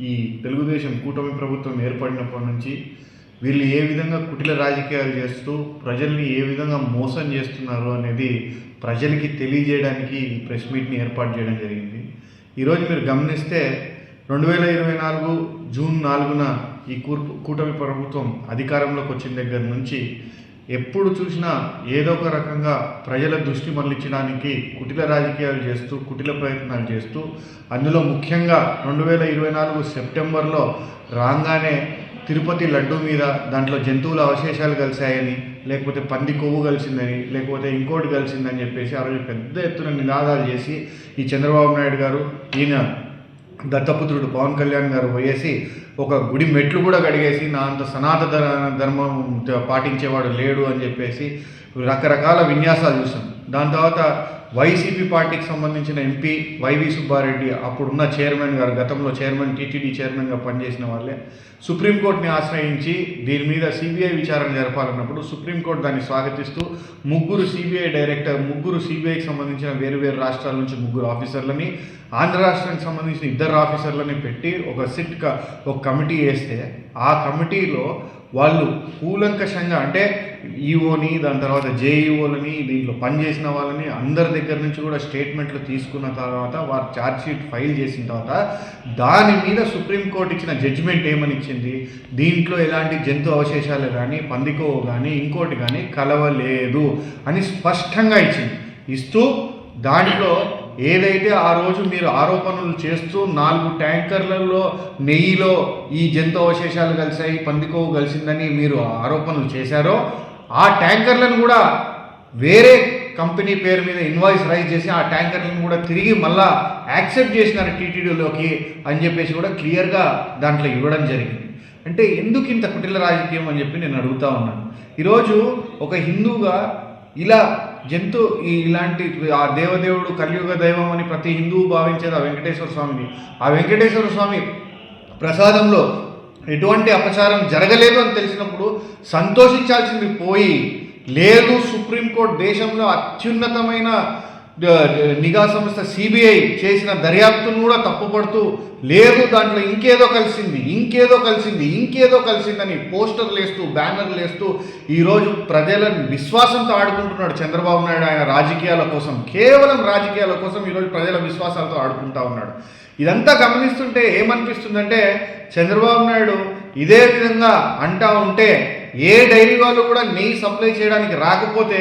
ఈ తెలుగుదేశం కూటమి ప్రభుత్వం ఏర్పడినప్పటి నుంచి వీళ్ళు ఏ విధంగా కుటిల రాజకీయాలు చేస్తూ ప్రజల్ని ఏ విధంగా మోసం చేస్తున్నారు అనేది ప్రజలకి తెలియజేయడానికి ఈ ప్రెస్ మీట్ని ఏర్పాటు చేయడం జరిగింది. ఈరోజు మీరు గమనిస్తే 2024 జూన్ 4న ఈ కూటమి ప్రభుత్వం అధికారంలోకి వచ్చిన దగ్గర నుంచి ఎప్పుడు చూసినా ఏదో ఒక రకంగా ప్రజల దృష్టి మళ్లించడానికి కుటిల రాజకీయాలు చేస్తూ కుటిల ప్రయత్నాలు చేస్తూ అందులో ముఖ్యంగా 2024 సెప్టెంబర్లో రాగానే తిరుపతి లడ్డు మీద దాంట్లో జంతువుల అవశేషాలు కలిశాయని, లేకపోతే పంది కొవ్వు కలిసిందని, లేకపోతే ఇంకోటి కలిసిందని చెప్పేసి ఆ రోజు పెద్ద ఎత్తున నినాదాలు చేసి ఈ చంద్రబాబు నాయుడు గారు ఈయన దత్తపుత్రుడు పవన్ కళ్యాణ్ గారు పోయేసి ఒక గుడి మెట్లు కూడా కడిగేసి నా అంత సనాతన ధర్మం పాటించేవాడు లేడు అని చెప్పేసి రకరకాల విన్యాసాలు చూసాం. దాని తర్వాత వైసీపీ పార్టీకి సంబంధించిన ఎంపీ వైవి సుబ్బారెడ్డి అప్పుడున్న చైర్మన్ గారు, గతంలో చైర్మన్ టీటీడీ చైర్మన్గా పనిచేసిన వాళ్ళే సుప్రీంకోర్టుని ఆశ్రయించి దీని మీద సిబిఐ విచారణ జరపాలన్నప్పుడు సుప్రీంకోర్టు దాన్ని స్వాగతిస్తూ ముగ్గురు సిబిఐకి సంబంధించిన వేరు రాష్ట్రాల నుంచి 3 ఆఫీసర్లని, ఆంధ్ర రాష్ట్రానికి సంబంధించిన 2 ఆఫీసర్లని పెట్టి ఒక కమిటీ వేస్తే ఆ కమిటీలో వాళ్ళు కూలంకషంగా అంటే ఈఓని, దాని తర్వాత జేఈఓలని, దీంట్లో పనిచేసిన వాళ్ళని అందరి దగ్గర నుంచి కూడా స్టేట్మెంట్లు తీసుకున్న తర్వాత వారు ఛార్జ్షీట్ ఫైల్ చేసిన తర్వాత దాని మీద సుప్రీంకోర్టు ఇచ్చిన జడ్జిమెంట్ ఏమని ఇచ్చింది, దీంట్లో ఎలాంటి జంతు అవశేషాలు కానీ పందికోవు కానీ ఇంకోటి కానీ కలవలేదు అని స్పష్టంగా ఇస్తూ దాంట్లో ఏదైతే ఆ రోజు మీరు ఆరోపణలు చేస్తూ 4 ట్యాంకర్లలో నెయ్యిలో ఈ జంతు అవశేషాలు కలిసాయి, పందికోవు కలిసిందని మీరు ఆరోపణలు చేశారో ఆ ట్యాంకర్లను కూడా వేరే కంపెనీ పేరు మీద ఇన్వాయిస్ రైజ్ చేసి ఆ ట్యాంకర్లను కూడా తిరిగి మళ్ళా యాక్సెప్ట్ చేసినారు టీటీడీలోకి అని చెప్పేసి కూడా క్లియర్గా దాంట్లో ఇవ్వడం జరిగింది. అంటే ఎందుకు ఇంత కుటిల రాజకీయం అని చెప్పి నేను అడుగుతా ఉన్నాను. ఈరోజు ఒక హిందూగా ఇలా ఇలాంటి ఆ దేవదేవుడు కలియుగ దైవం అని ప్రతి హిందువు భావించేది ఆ వెంకటేశ్వర స్వామిని. ఆ వెంకటేశ్వర స్వామి ప్రసాదంలో ఎటువంటి అపచారం జరగలేదు అని తెలిసినప్పుడు సంతోషించాల్సింది పోయి లేదు, సుప్రీంకోర్టు దేశంలో అత్యున్నతమైన నిఘా సంస్థ సిబిఐ చేసిన దర్యాప్తును కూడా తప్పుపడుతూ లేదు దాంట్లో ఇంకేదో కలిసిందని పోస్టర్లు వేస్తూ బ్యానర్లు వేస్తూ ఈరోజు ప్రజల విశ్వాసంతో ఆడుకుంటున్నాడు చంద్రబాబు నాయుడు. ఆయన రాజకీయాల కోసం, కేవలం రాజకీయాల కోసం ఈరోజు ప్రజల విశ్వాసాలతో ఆడుకుంటా ఉన్నాడు. ఇదంతా గమనిస్తుంటే ఏమనిపిస్తుందంటే చంద్రబాబు నాయుడు ఇదే విధంగా అంటా ఉంటే ఏ డైరీ వాళ్ళు కూడా నెయ్యి సప్లై చేయడానికి రాకపోతే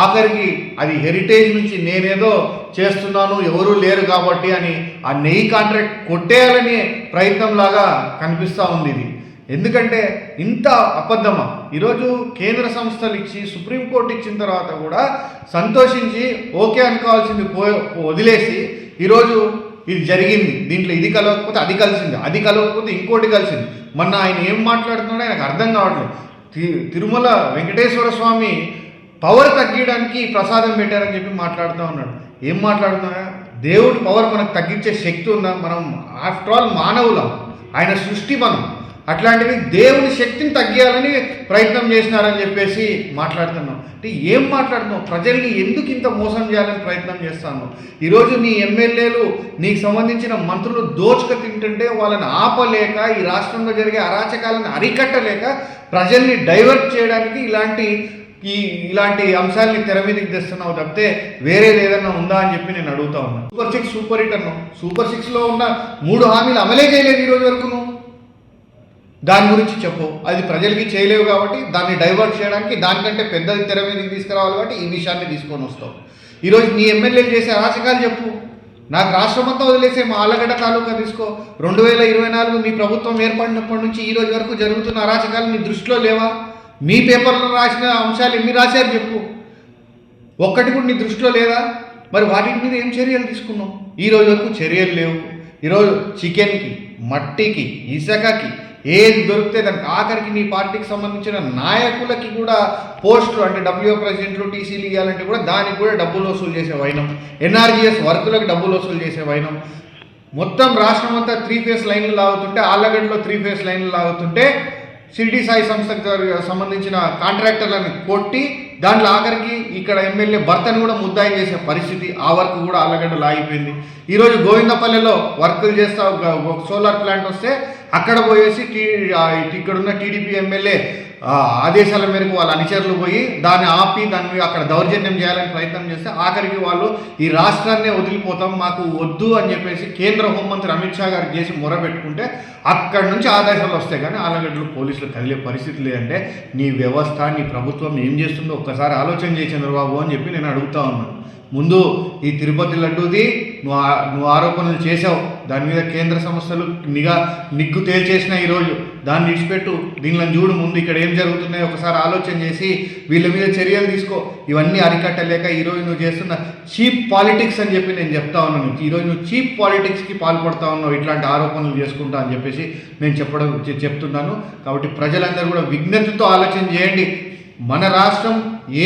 ఆఖరికి అది హెరిటేజ్ నుంచి నేనేదో చేస్తున్నాను ఎవరూ లేరు కాబట్టి అని ఆ నెయ్యి కాంట్రాక్ట్ కొట్టేయాలనే ప్రయత్నంలాగా కనిపిస్తూ ఉంది ఇది. ఎందుకంటే ఇంత అబద్ధమా? ఈరోజు కేంద్ర సంస్థలు ఇచ్చి సుప్రీంకోర్టు ఇచ్చిన తర్వాత కూడా సంతోషించి ఓకే అనుకోవాల్సింది వదిలేసి ఈరోజు ఇది జరిగింది, దీంట్లో ఇది కలవకపోతే అది కలిసింది, అది కలవకపోతే ఇంకోటి కలిసింది. మొన్న ఆయన ఏం మాట్లాడుతున్నాడో ఆయనకు అర్థం కావట్లేదు. తిరుమల వెంకటేశ్వర స్వామి పవర్ తగ్గించడానికి ప్రసాదం పెట్టారని చెప్పి మాట్లాడుతూ ఉన్నాడు. ఏం మాట్లాడుతున్నా? దేవుడి పవర్ మనకు తగ్గించే శక్తి ఉందా? మనం ఆఫ్టర్ ఆల్ మానవులం, ఆయన సృష్టి మనం. అట్లాంటివి దేవుని శక్తిని తగ్గియాలని ప్రయత్నం చేసినారని చెప్పేసి మాట్లాడుతున్నాం. అంటే ఏం మాట్లాడుతున్నావు? ప్రజల్ని ఎందుకు ఇంత మోసం చేయాలని ప్రయత్నం చేస్తాను? ఈరోజు నీ ఎమ్మెల్యేలు నీకు సంబంధించిన మంత్రులు దోచుక తింటుంటే వాళ్ళని ఆపలేక, ఈ రాష్ట్రంలో జరిగే అరాచకాలను అరికట్టలేక ప్రజల్ని డైవర్ట్ చేయడానికి ఇలాంటి అంశాలని తెర మీదకి తెస్తున్నావు తప్పితే వేరేది ఏదన్నా ఉందా అని చెప్పి నేను అడుగుతా ఉన్నాను. సూపర్ 6 సూపర్ హిట్ అన్నావు. సూపర్ 6లో ఉన్న 3 హామీలు అమలే చేయలేదు ఈరోజు వరకు. నువ్వు దాని గురించి చెప్పు. అది ప్రజలకి చేయలేవు కాబట్టి దాన్ని డైవర్ట్ చేయడానికి దానికంటే పెద్దది తెర మీదకి తీసుకురావాలి కాబట్టి ఈ విషయాన్ని తీసుకొని వస్తావు. ఈరోజు నీ ఎమ్మెల్యేలు చేసే అరాచకాలు చెప్పు. నాకు రాష్ట్రం అంతా వదిలేసే మా ఆళ్ళగడ్డ తాలూకా తీసుకో. 2024 మీ ప్రభుత్వం ఏర్పడినప్పటి నుంచి ఈ రోజు వరకు జరుగుతున్న అరాచకాలు నీ దృష్టిలో లేవా? మీ పేపర్లో రాసిన అంశాలు ఎన్ని రాశారు చెప్పు. ఒక్కటి కూడా నీ దృష్టిలో లేదా? మరి వాటి మీద ఏం చర్యలు తీసుకున్నావు? ఈ రోజు వరకు చర్యలు లేవు. ఈరోజు చికెన్కి, మట్టికి, ఇసుకకి ఏది దొరికితే దానికి ఆఖరికి నీ పార్టీకి సంబంధించిన నాయకులకి కూడా పోస్టులు అంటే డబ్ల్యూఓ ప్రెసిడెంట్లు టీసీలు ఇవ్వాలంటే కూడా దానికి కూడా డబ్బులు వసూలు చేసే వైనం, ఎన్ఆర్జీఎస్ వర్కులకు డబ్బులు వసూలు చేసే వైనం. మొత్తం రాష్ట్రం అంతా 3 ఫేస్ లైన్లు లాగుతుంటే, ఆళ్ళగడ్డలో 3 ఫేస్ లైన్లు లాగుతుంటే షిరిడి సాయి సంస్థకు సంబంధించిన కాంట్రాక్టర్లను కొట్టి దాంట్లో ఆఖరికి ఇక్కడ ఎమ్మెల్యే భర్తను కూడా ముద్దాయి చేసే పరిస్థితి, ఆ వర్క్ కూడా ఆలగడ్డలో ఆగిపోయింది. ఈరోజు గోవిందపల్లిలో వర్కులు చేస్తా ఒక సోలార్ ప్లాంట్ వస్తే అక్కడ పోయేసి ఇక్కడున్న టీడీపీ ఎమ్మెల్యే ఆదేశాల మేరకు వాళ్ళ అనుచరులు పోయి దాన్ని ఆపి దాని మీద అక్కడ దౌర్జన్యం చేయాలని ప్రయత్నం చేస్తే ఆఖరికి వాళ్ళు ఈ రాష్ట్రాన్నే వదిలిపోతాం, మాకు వద్దు అని చెప్పేసి కేంద్ర హోంమంత్రి అమిత్ షా గారికి చేసి మొరబెట్టుకుంటే అక్కడి నుంచి ఆదేశాలు వస్తాయి. కానీ ఆలగడ్డలు పోలీసులు కదిలే పరిస్థితి లేదంటే నీ వ్యవస్థ, నీ ప్రభుత్వం ఏం చేస్తుందో ఒక్కసారి ఆలోచన చేయి చంద్రబాబు అని చెప్పి నేను అడుగుతా ఉన్నాను. ముందు ఈ తిరుపతి లడ్డూది నువ్వు ఆరోపణలు చేసావు, దాని మీద కేంద్ర సంస్థలు నిగ్గు తేల్చేసిన ఈరోజు దాన్ని విడిచిపెట్టు, దీనిలో చూడు ముందు ఇక్కడ ఏం జరుగుతున్నాయో ఒకసారి ఆలోచన చేసి వీళ్ళ మీద చర్యలు తీసుకో. ఇవన్నీ అరికట్టలేక ఈరోజు నువ్వు చేస్తున్న చీప్ పాలిటిక్స్ అని చెప్పి నేను చెప్తా ఉన్నాను. ఈరోజు నువ్వు చీప్ పాలిటిక్స్కి పాల్పడతా ఉన్నావు ఇట్లాంటి ఆరోపణలు చేసుకుంటా అని చెప్పేసి నేను చెప్తున్నాను. కాబట్టి ప్రజలందరూ కూడా విజ్ఞతతో ఆలోచన చేయండి. మన రాష్ట్రం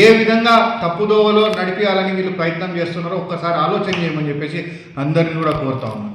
ఏ విధంగా తప్పుదోవలో నడిపించాలని వీళ్ళు ప్రయత్నం చేస్తున్నారో ఒక్కసారి ఆలోచన చేయమని చెప్పేసి అందరిని కూడా కోరుతా ఉన్నాను.